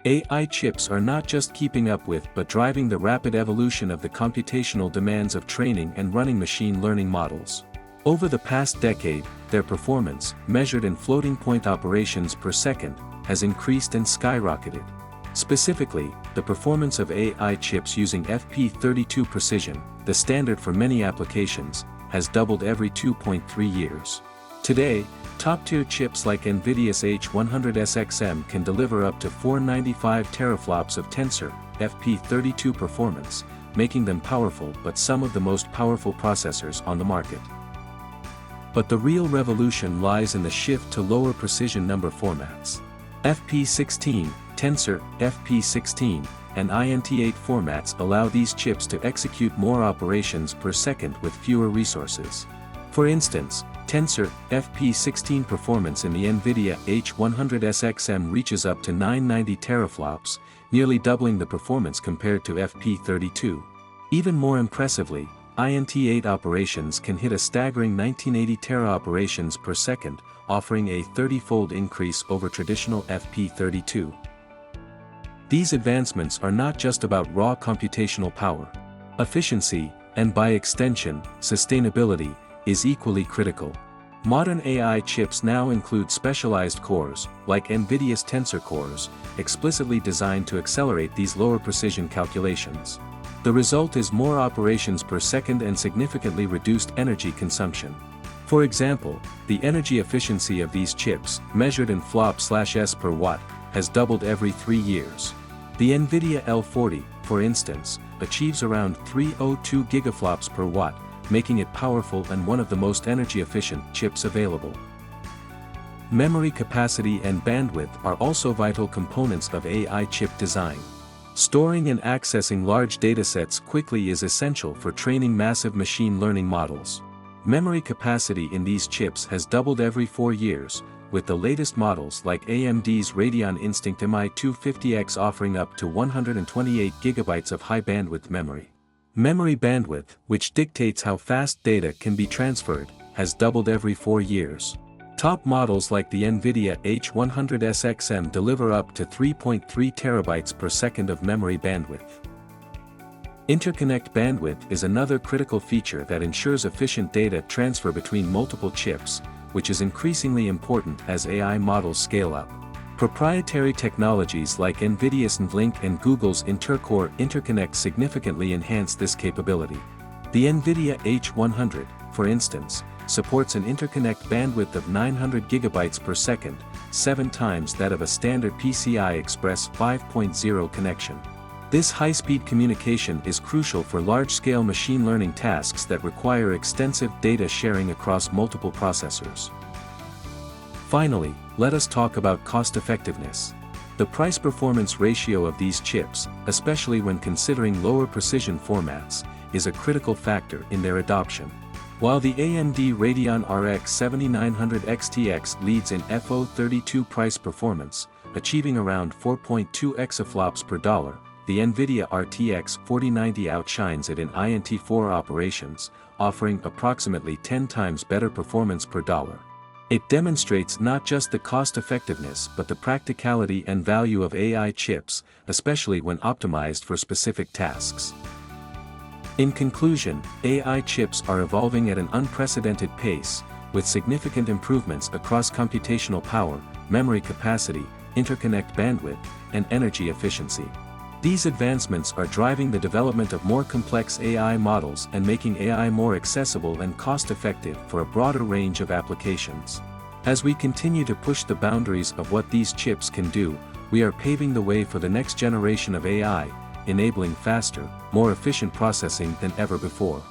AI chips are not just keeping up with but driving the rapid evolution of the computational demands of training and running machine learning models. Over the past decade, their performance, measured in floating point operations per second, has increased and skyrocketed. Specifically, the performance of AI chips using FP32 precision, the standard for many applications, has doubled every 2.3 years. Today, top-tier chips like NVIDIA's H100SXM can deliver up to 495 teraflops of tensor, FP32 performance, making them powerful but some of the most powerful processors on the market. But the real revolution lies in the shift to lower precision number formats. FP16, Tensor, FP16, and INT8 formats allow these chips to execute more operations per second with fewer resources. For instance, Tensor, FP16 performance in the NVIDIA H100SXM reaches up to 990 teraflops, nearly doubling the performance compared to FP32. Even more impressively, INT8 operations can hit a staggering 1980 Tera-Operations per second, offering a 30-fold increase over traditional FP32. These advancements are not just about raw computational power. Efficiency, and by extension, sustainability, is equally critical. Modern AI chips now include specialized cores, like NVIDIA's tensor cores, explicitly designed to accelerate these lower precision calculations. The result is more operations per second and significantly reduced energy consumption. For example, the energy efficiency of these chips, measured in FLOPS/S per watt, has doubled every 3 years. The NVIDIA L40, for instance, achieves around 302 gigaflops per watt, making it powerful and one of the most energy-efficient chips available. Memory capacity and bandwidth are also vital components of AI chip design. Storing and accessing large datasets quickly is essential for training massive machine learning models. Memory capacity in these chips has doubled every 4 years, with the latest models like AMD's Radeon Instinct MI250X offering up to 128 GB of high-bandwidth memory. Memory bandwidth, which dictates how fast data can be transferred, has doubled every 4 years. Top models like the NVIDIA H100SXM deliver up to 3.3 terabytes per second of memory bandwidth. Interconnect bandwidth is another critical feature that ensures efficient data transfer between multiple chips, which is increasingly important as AI models scale up. Proprietary technologies like NVIDIA's NVLink and Google's Intercore interconnect significantly enhance this capability. The NVIDIA H100, for instance, supports an interconnect bandwidth of 900 GB per second, 7 times that of a standard PCI Express 5.0 connection. This high-speed communication is crucial for large-scale machine learning tasks that require extensive data sharing across multiple processors. Finally, let us talk about cost-effectiveness. The price-performance ratio of these chips, especially when considering lower precision formats, is a critical factor in their adoption. While the AMD Radeon RX 7900 XTX leads in FO32 price performance, achieving around 4.2 exaflops per dollar, the NVIDIA RTX 4090 outshines it in INT4 operations, offering approximately 10 times better performance per dollar. It demonstrates not just the cost-effectiveness but the practicality and value of AI chips, especially when optimized for specific tasks. In conclusion, AI chips are evolving at an unprecedented pace, with significant improvements across computational power, memory capacity, interconnect bandwidth, and energy efficiency. These advancements are driving the development of more complex AI models and making AI more accessible and cost-effective for a broader range of applications. As we continue to push the boundaries of what these chips can do, we are paving the way for the next generation of AI, enabling faster, more efficient processing than ever before.